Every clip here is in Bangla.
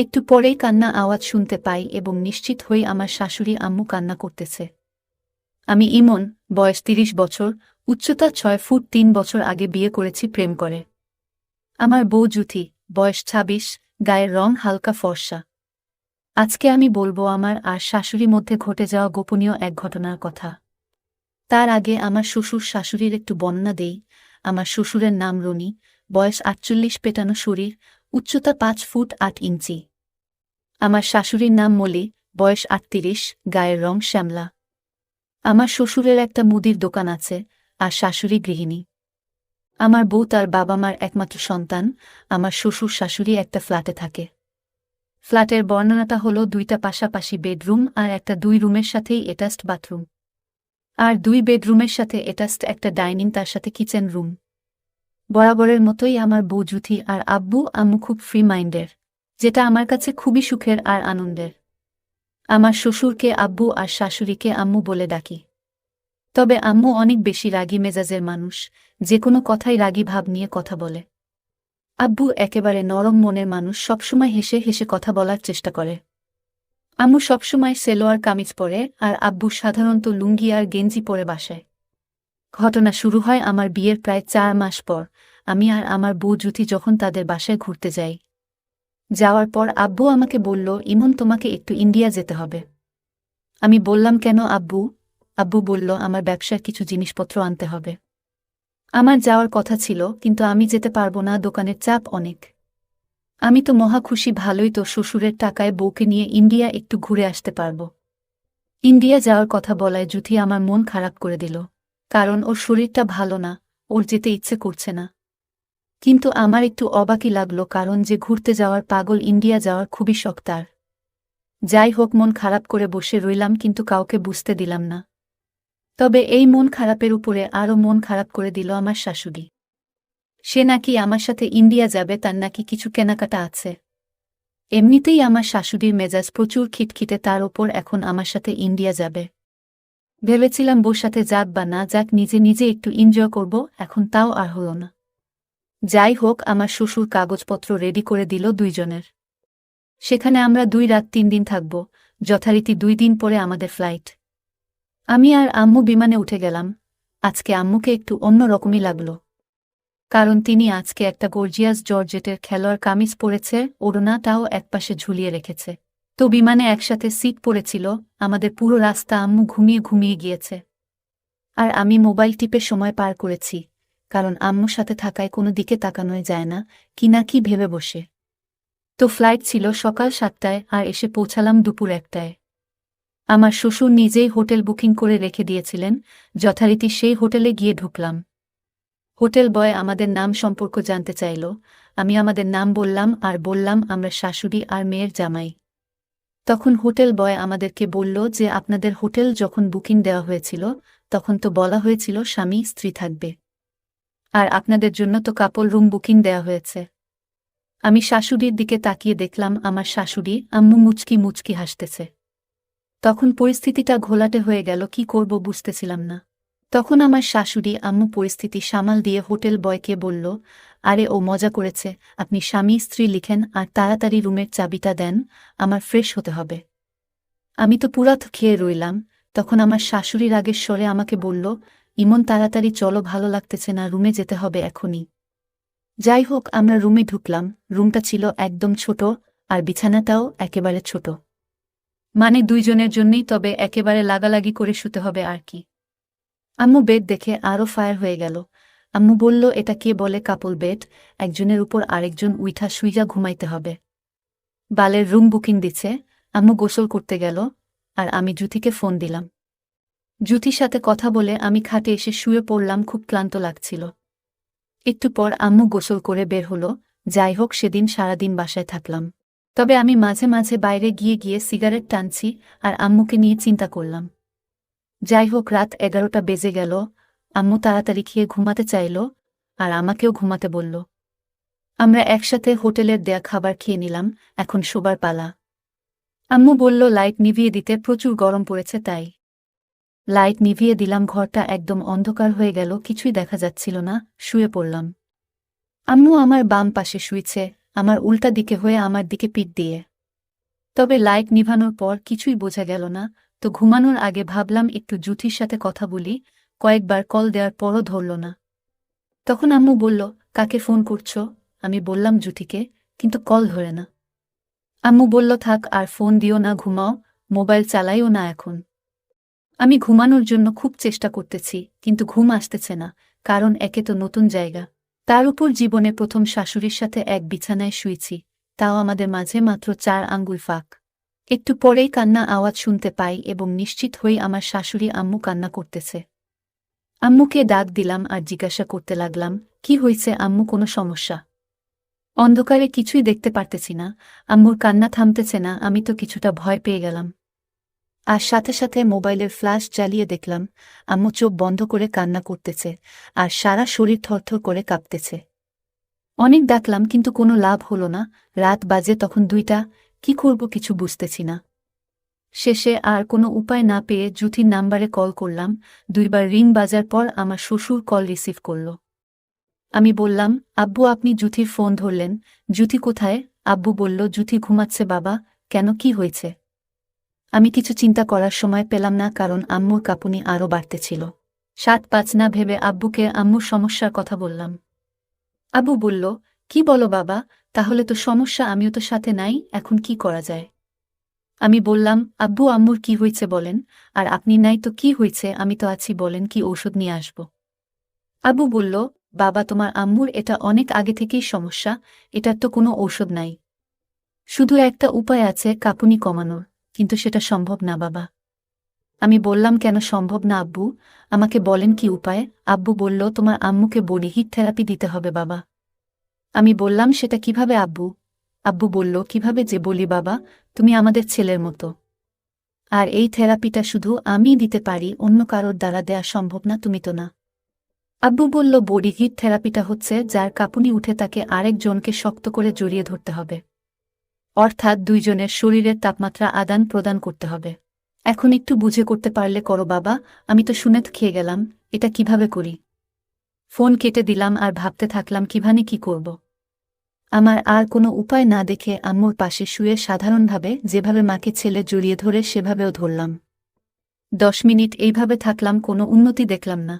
একটু পরেই কান্না আওয়াজ শুনতে পাই এবং নিশ্চিত হই আমার শাশুড়ি আম্মু কান্না করতেছে। আমি ইমন, বয়স ৩০ বছর, উচ্চতা ৬ ফুট ৩ বছর আগে বিয়ে করেছি প্রেম করে। আমার বউ জুথি, বয়স ২৬, গায়ের রং হালকা ফর্সা। আজকে আমি বলবো আমার আর শাশুড়ি মধ্যে ঘটে যাওয়া গোপনীয় এক ঘটনার কথা। তার আগে আমার শ্বশুর শাশুড়ির একটু বর্ণনা দেই। আমার শ্বশুরের নাম রনি, বয়স ৪৮, পেটানো শরীর, উচ্চতা ৫ ফুট ৮ ইঞ্চি। আমার শাশুড়ির নাম মলি, বয়স ৩৮, গায়ের রং শ্যামলা। আমার শ্বশুরের একটা মুদির দোকান আছে, আর শাশুড়ি গৃহিণী। আমার বউ তার বাবা মার একমাত্র সন্তান। আমার শ্বশুর শাশুড়ি একটা ফ্ল্যাটে থাকে। ফ্ল্যাটের বর্ণনাটা হলো ২টা পাশাপাশি বেডরুম আর একটা ২ রুমের সাথেই অ্যাটাচড বাথরুম। আর ২ বেডরুমের সাথে অ্যাটাচড একটা ডাইনিং, তার সাথে কিচেন রুম। বরাবরের মতোই আমার বউ জুথি আর আব্বু আম্মু খুব ফ্রি মাইন্ডের, যেটা আমার কাছে খুবই সুখের আর আনন্দের। আমার শ্বশুরকে আব্বু আর শাশুড়িকে আম্মু বলে ডাকি। তবে আম্মু অনেক বেশি রাগী মেজাজের মানুষ, যে কোনো কথাই রাগী ভাব নিয়ে কথা বলে। আব্বু একেবারে নরম মনের মানুষ, সবসময় হেসে হেসে কথা বলার চেষ্টা করে। আম্মু সবসময় সেলোয়ার কামিজ পরে আর আব্বু সাধারণত লুঙ্গি আর গেঞ্জি পরে বাসায়। ঘটনা শুরু হয় আমার বিয়ের প্রায় ৪ মাস পর। আমি আর আমার বউ জুথি যখন তাদের বাসায় ঘুরতে যাই। যাওয়ার পর আব্বু আমাকে বলল, ইমন, তোমাকে একটু ইন্ডিয়া যেতে হবে। আমি বললাম, কেন আব্বু? আব্বু বলল, আমার ব্যবসার কিছু জিনিসপত্র আনতে হবে। আমার যাওয়ার কথা ছিল, কিন্তু আমি যেতে পারবো না, দোকানের চাপ অনেক। আমি তো মহা খুশি, ভালোই তো, শ্বশুরের টাকায় বউকে নিয়ে ইন্ডিয়া একটু ঘুরে আসতে পারব। ইন্ডিয়া যাওয়ার কথা বলায় জুথি আমার মন খারাপ করে দিল, কারণ ওর শরীরটা ভালো না, ওর যেতে ইচ্ছে করছে না। কিন্তু আমার একটু অবাকই লাগলো, কারণ যে ঘুরতে যাওয়ার পাগল, ইন্ডিয়া যাওয়ার খুবই শখ তার। যাই হোক, মন খারাপ করে বসে রইলাম, কিন্তু কাউকে বুঝতে দিলাম না। তবে এই মন খারাপের উপরে আরও মন খারাপ করে দিল আমার শাশুড়ি। সে নাকি আমার সাথে ইন্ডিয়া যাবে, তার নাকি কিছু কেনাকাটা আছে। এমনিতেই আমার শাশুড়ির মেজাজ প্রচুর খিটখিটে, তার ওপর এখন আমার সাথে ইন্ডিয়া যাবে। ভেবেছিলাম বউর সাথে যাক বা না যাক, নিজে নিজে একটু এনজয় করব, এখন তাও আর হলো না। যাই হোক, আমার শ্বশুর কাগজপত্র রেডি করে দিল ২ জনের। সেখানে আমরা ২ রাত ৩ দিন থাকব, যথারীতি ২ দিন পরে আমাদের ফ্লাইট। আমি আর আম্মু বিমানে উঠে গেলাম। আজকে আম্মুকে একটু অন্য রকমই লাগলো, কারণ তিনি আজকে একটা গর্জিয়াস জর্জেটের খেলোয়াড় কামিজ পরেছে, ওড়নাটাও একপাশে ঝুলিয়ে রেখেছে। তো বিমানে একসাথে সিট পড়েছিল। আমাদের পুরো রাস্তা আম্মু ঘুমিয়ে ঘুমিয়ে গিয়েছে, আর আমি মোবাইল টিপে সময় পার করেছি, কারণ আম্মুর সাথে থাকায় কোনো দিকে তাকানোই যায় না, কি না কি ভেবে বসে। তো ফ্লাইট ছিল সকাল ৭টায়, আর এসে পৌঁছালাম দুপুর ১টায়। আমার শ্বশুর নিজেই হোটেল বুকিং করে রেখে দিয়েছিলেন, যথারীতি সেই হোটেলে গিয়ে ঢুকলাম। হোটেল বয় আমাদের নাম সম্পর্ক জানতে চাইল। আমি আমাদের নাম বললাম আর বললাম আমরা শাশুড়ি আর মেয়ের জামাই। তখন হোটেল বয় আমাদেরকে বলল যে আপনাদের হোটেল যখন বুকিং দেওয়া হয়েছিল, তখন তো বলা হয়েছিল স্বামী স্ত্রী থাকবে, আর আপনাদের জন্য তো কাপল রুম বুকিং দেওয়া হয়েছে। আমি শাশুড়ির দিকে তাকিয়ে দেখলাম আমার শাশুড়ি আম্মু মুচকি মুচকি হাসতেছে। তখন পরিস্থিতিটা ঘোলাটে হয়ে গেল, কি করব বুঝতেছিলাম না। তখন আমার শাশুড়ি আম্মু পরিস্থিতি সামাল দিয়ে হোটেল বয়কে বলল, আরে ও মজা করেছে, আপনি স্বামী স্ত্রী লিখেন আর তাড়াতাড়ি রুমের চাবিটা দেন, আমার ফ্রেশ হতে হবে। আমি তো পুরাত খেয়ে রইলাম। তখন আমার শাশুড়ির আগের স্বরে আমাকে বলল, ইমন, তাড়াতাড়ি চলো, ভালো লাগতেছে না, রুমে যেতে হবে এখনই। যাই হোক, আমরা রুমে ঢুকলাম। রুমটা ছিল একদম ছোট, আর বিছানাটাও একেবারে ছোট। মানে ২ জনের জন্যই, তবে একেবারে লাগালাগি করে শুতে হবে আর কি। আম্মু বেড দেখে আরও ফায়ার হয়ে গেল। আম্মু বলল, এটা কে বলে কাপল বেড, একজনের উপর আরেকজন উইঠা শুইজা ঘুমাইতে হবে। বালের রুম বুকিং দিচ্ছে। আম্মু গোসল করতে গেল, আর আমি জুথিকে ফোন দিলাম। জুথির সাথে কথা বলে আমি খাটে এসে শুয়ে পড়লাম, খুব ক্লান্ত লাগছিল। একটু পর আম্মু গোসল করে বের হলো। যাই হোক, সেদিন সারাদিন বাসায় থাকলাম। তবে আমি মাঝে মাঝে বাইরে গিয়ে গিয়ে সিগারেট টানছি আর আম্মুকে নিয়ে চিন্তা করলাম। যাই হোক, রাত ১১টা বেজে গেল। আম্মু তাড়াতাড়ি খেয়ে ঘুমাতে চাইল, আর আমাকেও ঘুমাতে বলল। আমরা একসাথে হোটেলের দেয়া খাবার খেয়ে নিলাম, এখন শোবার পালা। আম্মু বলল লাইট নিভিয়ে দিতে, প্রচুর গরম পড়েছে তাই। লাইট নিভিয়ে দিলাম, ঘরটা একদম অন্ধকার হয়ে গেল, কিছুই দেখা যাচ্ছিল না। শুয়ে পড়লাম। আম্মু আমার বাম পাশে শুইছে, আমার উল্টা দিকে হয়ে আমার দিকে পিঠ দিয়ে। তবে লাইট নিভানোর পর কিছুই বোঝা গেল না, তো ঘুমানোর আগে ভাবলাম একটু জুথির সাথে কথা বলি। কয়েকবার কল দেওয়ার পরও ধরল না। তখন আম্মু বলল, কাকে ফোন করছো? আমি বললাম জুথিকে, কিন্তু কল ধরে না। আম্মু বলল, থাক আর ফোন দিও না, ঘুমাও, মোবাইল চালাইও না এখন। আমি ঘুমানোর জন্য খুব চেষ্টা করতেছি, কিন্তু ঘুম আসতেছে না, কারণ একে তো নতুন জায়গা, তার উপর জীবনে প্রথম শাশুড়ির সাথে এক বিছানায় শুয়েছি, তাও আমাদের মাঝে মাত্র 4 আঙ্গুল ফাঁক। একটু পরেই কান্না আওয়াজ শুনতে পাই এবং নিশ্চিত হই আমার শাশুড়ি আম্মু কান্না করতেছে। আম্মুকে ডাক দিলাম আর জিজ্ঞাসা করতে লাগলাম, কি হয়েছে আম্মু, কোনো সমস্যা? অন্ধকারে কিছুই দেখতে পারতেছি না, আম্মুর কান্না থামতেছে না, আমি তো কিছুটা ভয় পেয়ে গেলাম। আর সাথে সাথে মোবাইলের ফ্ল্যাশ জ্বালিয়ে দেখলাম আম্মু চোখ বন্ধ করে কান্না করতেছে আর সারা শরীর থরথর করে কাঁপতেছে। অনেক ডাকলাম কিন্তু কোনো লাভ হলো না। রাত বাজে তখন 2টা, কি করব কিছু বুঝতেছি না। শেষে আর কোনো উপায় না পেয়ে জুথির নাম্বারে কল করলাম। 2বার রিং বাজার পর আমার শ্বশুর কল রিসিভ করল। আমি বললাম, আব্বু আপনি জুথির ফোন ধরলেন, জুথি কোথায়? আব্বু বলল, জুথি ঘুমাচ্ছে বাবা। কেন, কি হয়েছে? আমি কিছু চিন্তা করার সময় পেলাম না, কারণ আম্মুর কাঁপুনি আরও বাড়তেছিল। 7-5 না ভেবে আব্বুকে আম্মুর সমস্যার কথা বললাম। আব্বু বলল, কি বলো বাবা, তাহলে তো সমস্যা, আমিও তো সাথে নাই, এখন কি করা যায়? আমি বললাম, আব্বু আম্মুর কি হয়েছে বলেন, আর আপনি নাই তো কি হয়েছে, আমি তো আছি, বলেন কি ঔষধ নিয়ে আসব। আব্বু বলল, বাবা তোমার আম্মুর এটা অনেক আগে থেকেই সমস্যা, এটার তো কোনো ঔষধ নাই, শুধু একটা উপায় আছে কাঁপুনি কমানোর, কিন্তু সেটা সম্ভব না বাবা। আমি বললাম, কেন সম্ভব না আব্বু, আমাকে বলেন কি উপায়? আব্বু বলল, তোমার আম্মুকে বডি হিট থেরাপি দিতে হবে বাবা। আমি বললাম, সেটা কিভাবে আব্বু? আব্বু বলল, কিভাবে যে বলি বাবা, তুমি আমাদের ছেলের মতো, আর এই থেরাপিটা শুধু আমিই দিতে পারি, অন্য কারোর দ্বারা দেয়া সম্ভব না, তুমি তো না। আব্বু বলল, বডি হিট থেরাপিটা হচ্ছে যার কাঁপুনি উঠে তাকে আরেকজনকে শক্ত করে জড়িয়ে ধরতে হবে, অর্থাৎ দুইজনের শরীরের তাপমাত্রা আদান প্রদান করতে হবে। এখন একটু বুঝে করতে পারলে করো বাবা। আমি তো শুনে খেয়ে গেলাম, এটা কিভাবে করি? ফোন কেটে দিলাম আর ভাবতে থাকলাম কিভাবে কি করব। আমার আর কোনো উপায় না দেখে আম্মুর পাশে শুয়ে সাধারণভাবে যেভাবে মাকে ছেলে জড়িয়ে ধরে সেভাবেও ধরলাম। 10 মিনিট এইভাবে থাকলাম, কোনো উন্নতি দেখলাম না।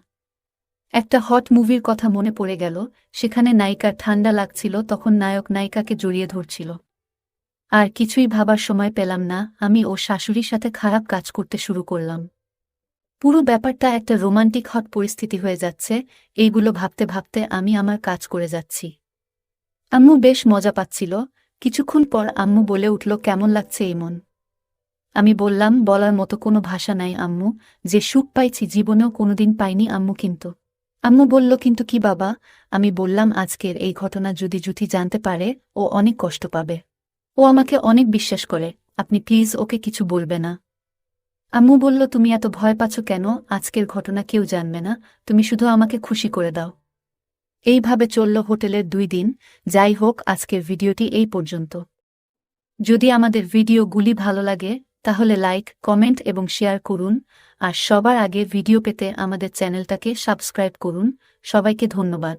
একটা হট মুভির কথা মনে পড়ে গেল, সেখানে নায়িকার ঠান্ডা লাগছিল, তখন নায়ক নায়িকাকে জড়িয়ে ধরছিল। আর কিছুই ভাবার সময় পেলাম না, আমি ও শাশুড়ির সাথে খারাপ কাজ করতে শুরু করলাম। পুরো ব্যাপারটা একটা রোমান্টিক হট পরিস্থিতি হয়ে যাচ্ছে। এইগুলো ভাবতে ভাবতে আমি আমার কাজ করে যাচ্ছি। আম্মু বেশ মজা পাচ্ছিল। কিছুক্ষণ পর আম্মু বলে উঠল, কেমন লাগছে এমন? আমি বললাম, বলার মতো কোনো ভাষা নাই আম্মু, যে সুখ পাইছি জীবনেও কোনোদিন পাইনি আম্মু। কিন্তু আম্মু বলল, কিন্তু কি বাবা? আমি বললাম, আজকের এই ঘটনা যদি জুথি জানতে পারে, ও অনেক কষ্ট পাবে। ও আমাকে অনেক বিশ্বাস করে, আপনি প্লিজ ওকে কিছু বলবে না। আম্মু বলল, তুমি এত ভয় পাচ্ছ কেন? আজকের ঘটনা কেউ জানবে না, তুমি শুধু আমাকে খুশি করে দাও। এইভাবে চলল হোটেলের 2 দিন। যাই হোক, আজকের ভিডিওটি এই পর্যন্ত। যদি আমাদের ভিডিওগুলি ভালো লাগে তাহলে লাইক, কমেন্ট এবং শেয়ার করুন, আর সবার আগে ভিডিও পেতে আমাদের চ্যানেলটাকে সাবস্ক্রাইব করুন। সবাইকে ধন্যবাদ।